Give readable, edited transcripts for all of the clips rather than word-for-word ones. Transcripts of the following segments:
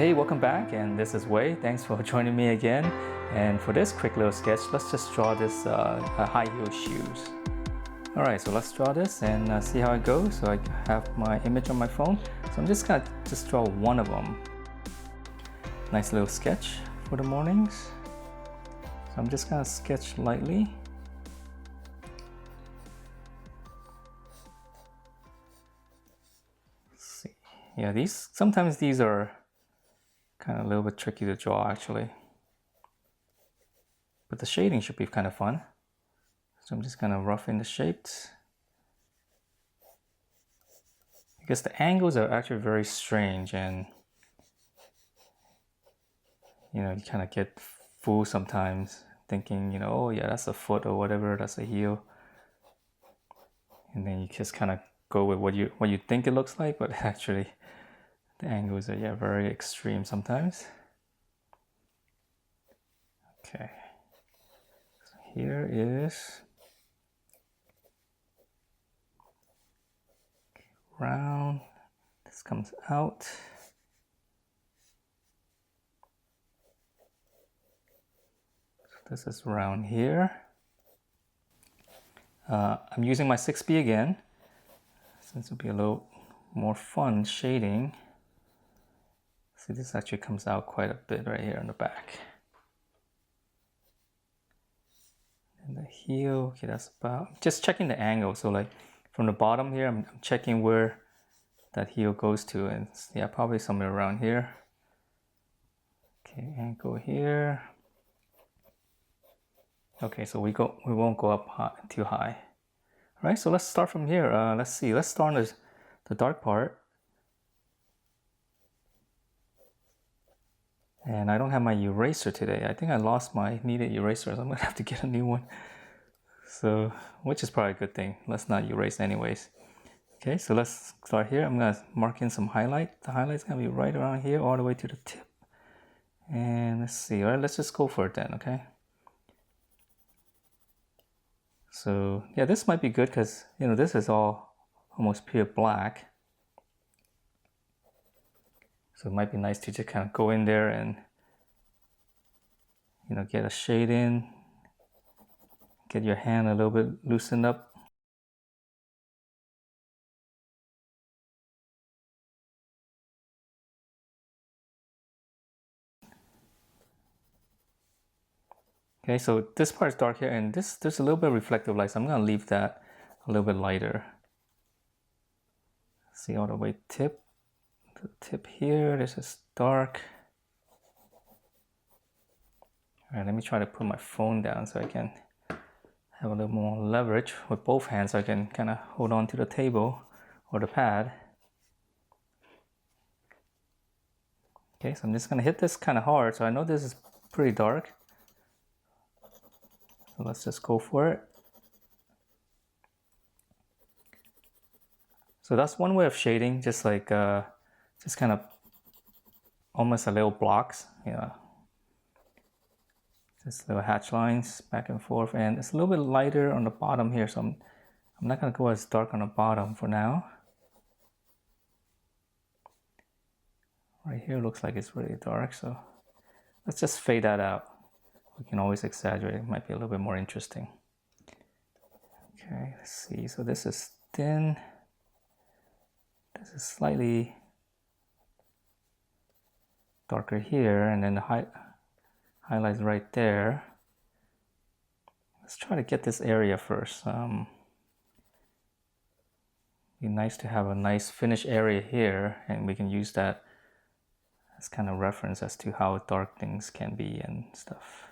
Hey, welcome back, and this is Wei. Thanks for joining me again. And for this quick little sketch, let's just draw this high heel shoes. All right, so let's draw this and see how it goes. So I have my image on my phone. So I'm just gonna draw one of them. Nice little sketch for the mornings. So I'm just gonna sketch lightly. Let's see. Yeah, sometimes these are kind of a little bit tricky to draw actually. But the shading should be kind of fun. So I'm just gonna rough in the shapes. Because the angles are actually very strange, and you kind of get fooled sometimes thinking, oh yeah, that's a foot or whatever, that's a heel. And then you just kind of go with what you think it looks like, but actually the angles are very extreme sometimes. Okay, so here is round, this comes out. So this is round here. I'm using my 6B again, since it'll be a little more fun shading. See, this actually comes out quite a bit right here on the back. And the heel, okay, that's about, just checking the angle. So like from the bottom here, I'm checking where that heel goes to, and yeah, probably somewhere around here. Okay, angle here. Okay, so we won't go up too high. All right, so let's start from here. Let's see, let's start on the dark part. And I don't have my eraser today. I think I lost my needed eraser, so I'm gonna have to get a new one. So, which is probably a good thing. Let's not erase anyways. Okay, so let's start here. I'm gonna mark in some highlight. The highlight's gonna be right around here, all the way to the tip. And let's see, all right, let's just go for it then, okay? So yeah, this might be good because this is all almost pure black. So it might be nice to just kind of go in there and get a shade in, get your hand a little bit loosened up. Okay, so this part is dark here, and there's a little bit of reflective light, so I'm gonna leave that a little bit lighter. See, all the way to the tip here, this is dark. All right, let me try to put my phone down so I can have a little more leverage with both hands, so I can kind of hold on to the table or the pad. Okay, so I'm just gonna hit this kind of hard, so I know this is pretty dark. So let's just go for it. So that's one way of shading, just like just kind of almost a little blocks, just little hatch lines back and forth, and it's a little bit lighter on the bottom here, so I'm not gonna go as dark on the bottom for now. Right here looks like it's really dark, so let's just fade that out. We can always exaggerate, it might be a little bit more interesting. Okay, let's see, so this is thin. This is slightly darker here, and then the highlights right there. Let's try to get this area first. Be nice to have a nice finished area here, and we can use that as kind of reference as to how dark things can be and stuff.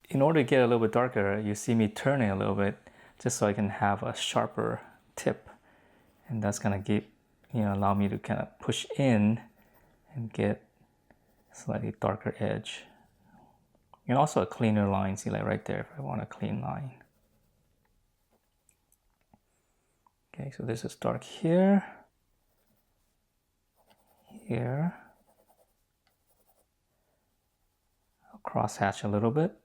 In order to get a little bit darker, you see me turning a little bit just so I can have a sharper tip, and that's gonna give allow me to kind of push in and get slightly darker edge, and also a cleaner line. See, like right there, if I want a clean line. Okay, so this is dark here, here. I'll cross hatch a little bit.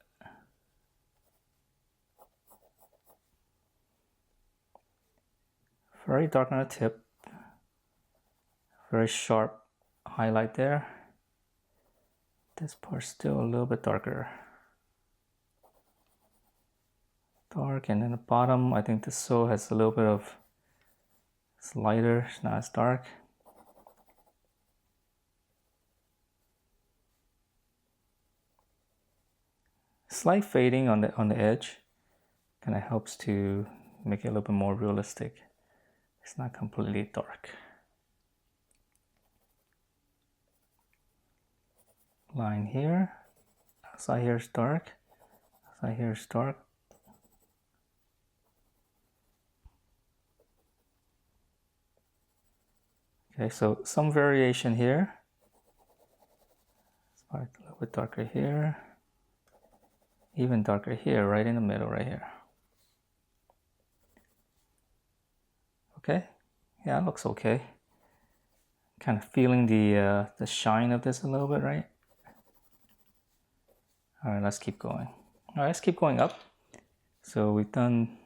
Very dark on the tip, very sharp highlight there. This part's still a little bit darker. Dark, and then the bottom, I think the sole has a little bit of, it's lighter, it's not as dark. Slight fading on the edge kind of helps to make it a little bit more realistic. It's not completely dark. Line here, outside here is dark, outside here is dark. Okay, so some variation here. It's a little bit darker here, even darker here, right in the middle right here. Okay, yeah, it looks okay. Kind of feeling the shine of this a little bit, right? All right, let's keep going. All right, let's keep going up. So we've done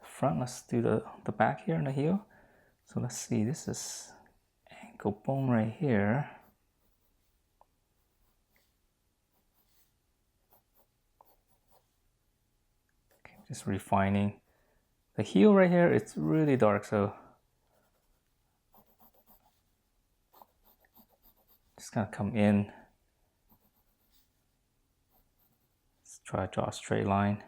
the front, let's do the back here and the heel. So let's see, this is ankle bone right here. Okay, just refining. The heel right here, it's really dark, so just gonna come in. Let's try to draw a straight line.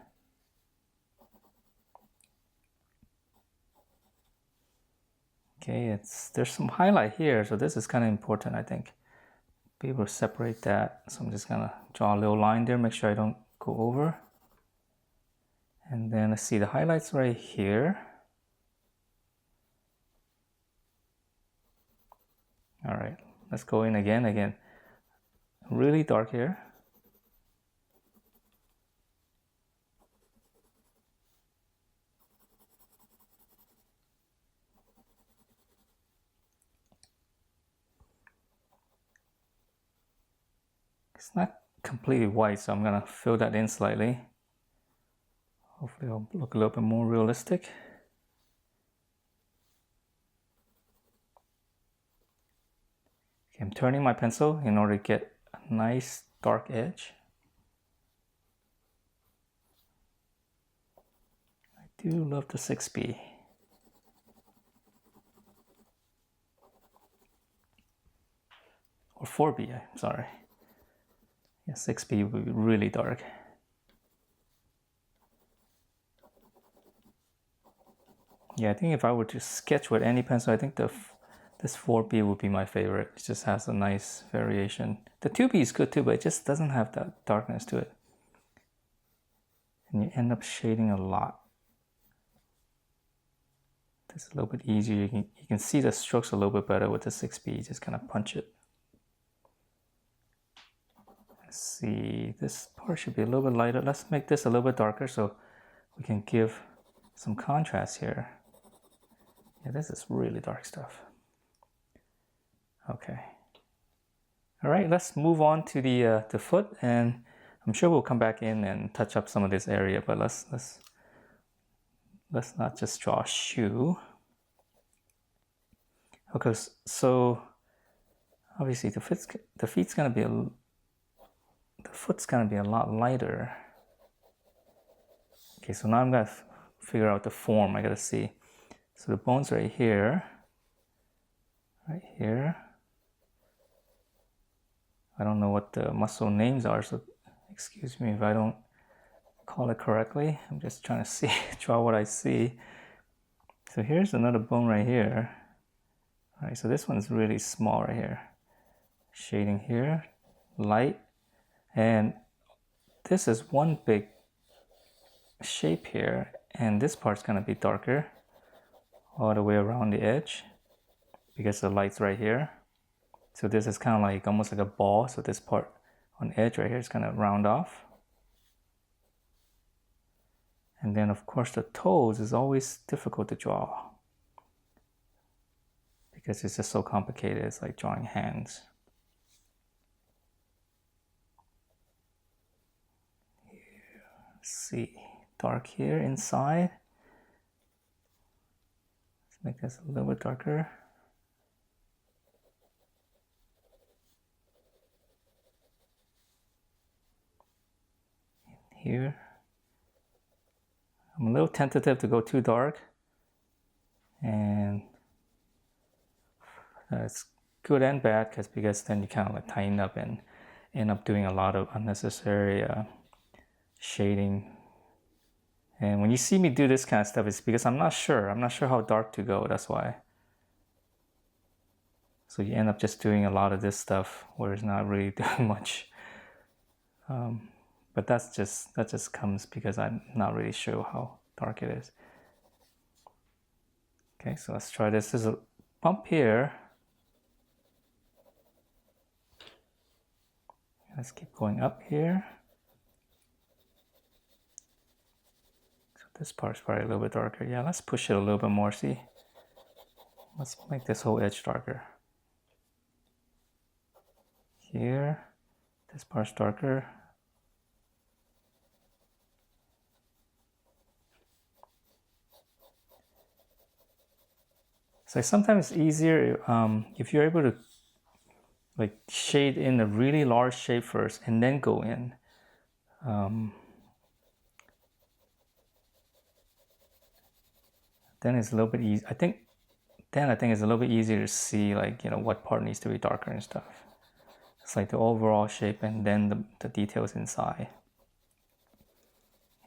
Okay, there's some highlight here, so this is kind of important, I think. Be able to separate that. So I'm just gonna draw a little line there, make sure I don't go over. And then let's see the highlights right here. All right, let's go in again. Really dark here. It's not completely white, so I'm gonna fill that in slightly. Hopefully it'll look a little bit more realistic. Okay, I'm turning my pencil in order to get a nice dark edge. I do love the 6B. Or 4B, I'm sorry. Yeah, 6B would be really dark. Yeah, I think if I were to sketch with any pencil, I think this 4B would be my favorite. It just has a nice variation. The 2B is good too, but it just doesn't have that darkness to it. And you end up shading a lot. This is a little bit easier. You can see the strokes a little bit better with the 6B. Just kind of punch it. Let's see, this part should be a little bit lighter. Let's make this a little bit darker so we can give some contrast here. Yeah, this is really dark stuff. Okay. All right, let's move on to the foot, and I'm sure we'll come back in and touch up some of this area, but let's not just draw a shoe. Okay, so obviously the foot's gonna be a lot lighter. Okay, so now I'm gonna figure out the form. I gotta see. So the bone's right here. Right here. I don't know what the muscle names are, so excuse me if I don't call it correctly. I'm just trying to draw what I see. So here's another bone right here. All right, so this one's really small right here. Shading here, light. And this is one big shape here, and this part's gonna be darker all the way around the edge because the light's right here. So this is kind of like almost like a ball. So this part on the edge right here is gonna round off. And then of course the toes is always difficult to draw because it's just so complicated. It's like drawing hands. Let's see, dark here inside. Let's make this a little bit darker. here. I'm a little tentative to go too dark, and it's good and bad because then you kind of like tighten up and end up doing a lot of unnecessary shading. And when you see me do this kind of stuff, it's because I'm not sure how dark to go. That's why. So you end up just doing a lot of this stuff where it's not really doing much. But that just comes because I'm not really sure how dark it is. Okay, so let's try this. There's a bump here. Let's keep going up here. So this part's probably a little bit darker. Yeah, let's push it a little bit more, see? Let's make this whole edge darker. Here, this part's darker. So sometimes it's easier if you're able to like shade in a really large shape first and then go in. Then it's a little bit easy. I think it's a little bit easier to see, like, you know, what part needs to be darker and stuff. It's like the overall shape and then the details inside.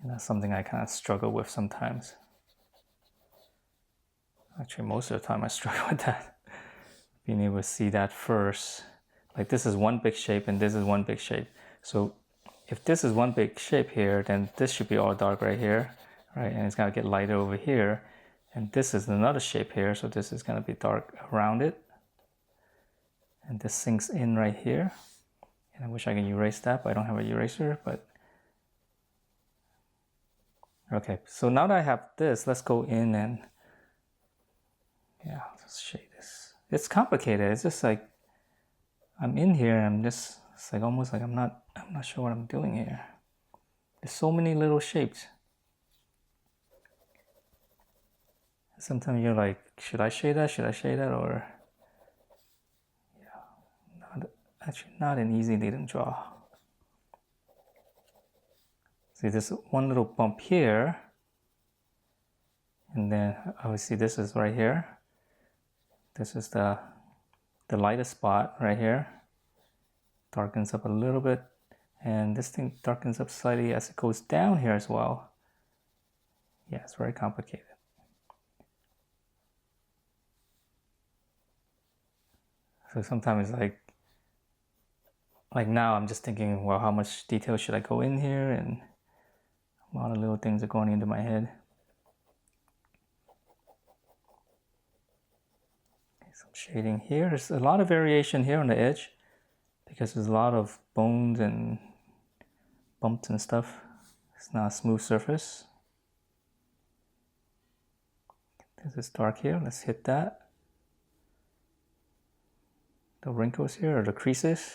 And that's something I kind of struggle with sometimes. Actually, most of the time I struggle with that. Being able to see that first. Like this is one big shape and this is one big shape. So if this is one big shape here, then this should be all dark right here, right? And it's gonna get lighter over here. And this is another shape here, so this is gonna be dark around it. And this sinks in right here. And I wish I could erase that, but I don't have an eraser, but. Okay, so now that I have this, let's go in and, yeah, let's shade this. It's complicated, it's just like, I'm in here and I'm just, it's like almost like I'm not sure what I'm doing here. There's so many little shapes. Sometimes you're like, should I shade that? Should I shade that? Or, yeah, not an easy thing to draw. See, there's one little bump here. And then obviously this is right here. This is the lightest spot right here. Darkens up a little bit. And this thing darkens up slightly as it goes down here as well. Yeah, it's very complicated. So sometimes like now I'm just thinking, well, how much detail should I go in here? And a lot of little things are going into my head. Okay, some shading here. There's a lot of variation here on the edge because there's a lot of bones and bumps and stuff. It's not a smooth surface. This is dark here. Let's hit that. The wrinkles here, or the creases.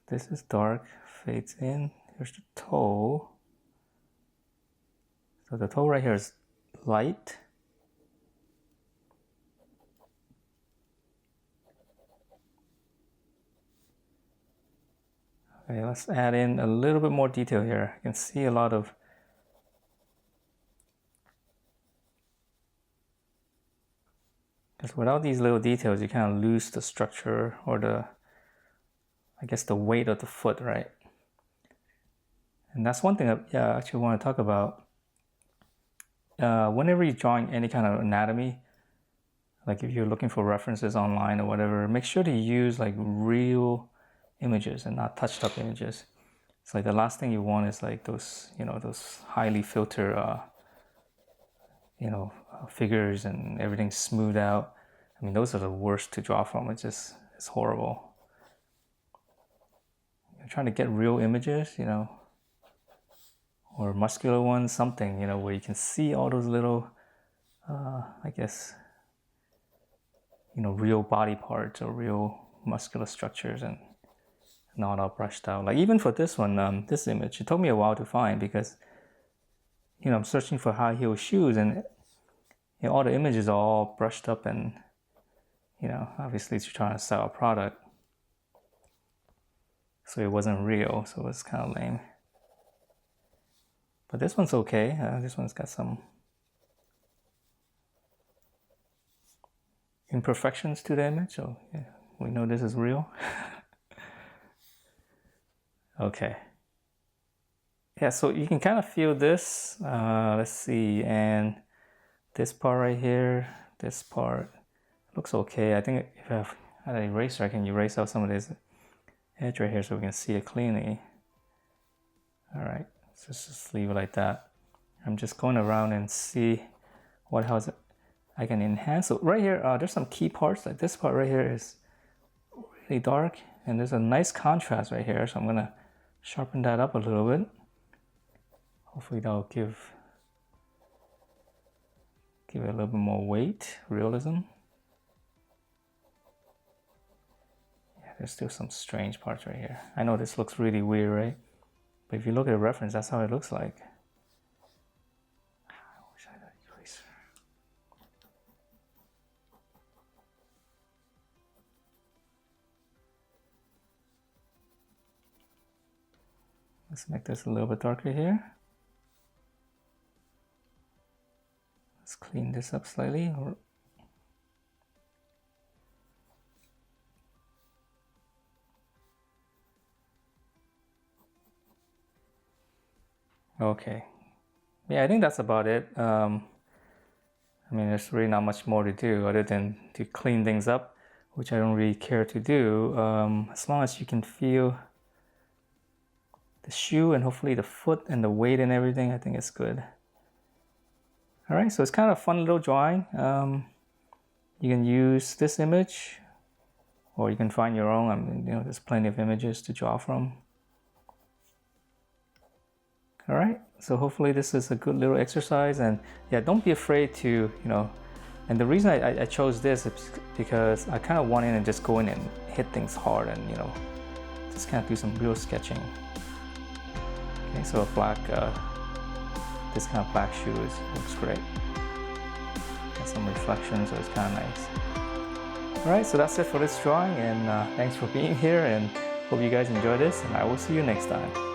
This is dark, fades in. Here's the toe. So the toe right here is light. Okay, let's add in a little bit more detail here. You can see a lot of because without these little details, you kind of lose the structure or I guess the weight of the foot, right? And that's one thing I actually want to talk about. Whenever you're drawing any kind of anatomy, like if you're looking for references online or whatever, make sure to use like real images and not touched up images. It's like the last thing you want is like those, you know, those highly filtered, figures and everything smoothed out. I mean, those are the worst to draw from. It's horrible. You're trying to get real images, you know, or muscular ones, something, you know, where you can see all those little, I guess, you know, real body parts or real muscular structures and not all brushed out. Like even for this one, this image, it took me a while to find because, you know, I'm searching for high heel shoes and you know, all the images are all brushed up and, you know, obviously it's trying to sell a product. so it wasn't real, so it's kind of lame. But this one's okay. This one's got some imperfections to the image, so yeah, we know this is real. Okay. Yeah, so you can kind of feel this. Let's see, and this part right here, this part looks okay. I think if I have an eraser, I can erase out some of this edge right here so we can see it cleanly. All right, so just leave it like that. I'm just going around and see what else I can enhance. So right here, there's some key parts. Like this part right here is really dark, and there's a nice contrast right here. So I'm gonna sharpen that up a little bit. Hopefully that'll give it a little bit more weight, realism. Yeah, there's still some strange parts right here. I know this looks really weird, right? But if you look at the reference, that's how it looks like. I wish I had an eraser. Let's make this a little bit darker here. Let's clean this up slightly. Okay. Yeah, I think that's about it. I mean, there's really not much more to do other than to clean things up, which I don't really care to do. As long as you can feel the shoe and hopefully the foot and the weight and everything, I think it's good. All right, so it's kind of a fun little drawing. You can use this image, or you can find your own. I mean, you know, there's plenty of images to draw from. All right, so hopefully this is a good little exercise, and yeah, don't be afraid to, you know, and the reason I chose this is because I kind of want in and just go in and hit things hard and, you know, just kind of do some real sketching. Okay, so a black, this kind of black shoe looks great. Got some reflections, so it's kind of nice. All right, so that's it for this drawing, and thanks for being here, and hope you guys enjoy this, and I will see you next time.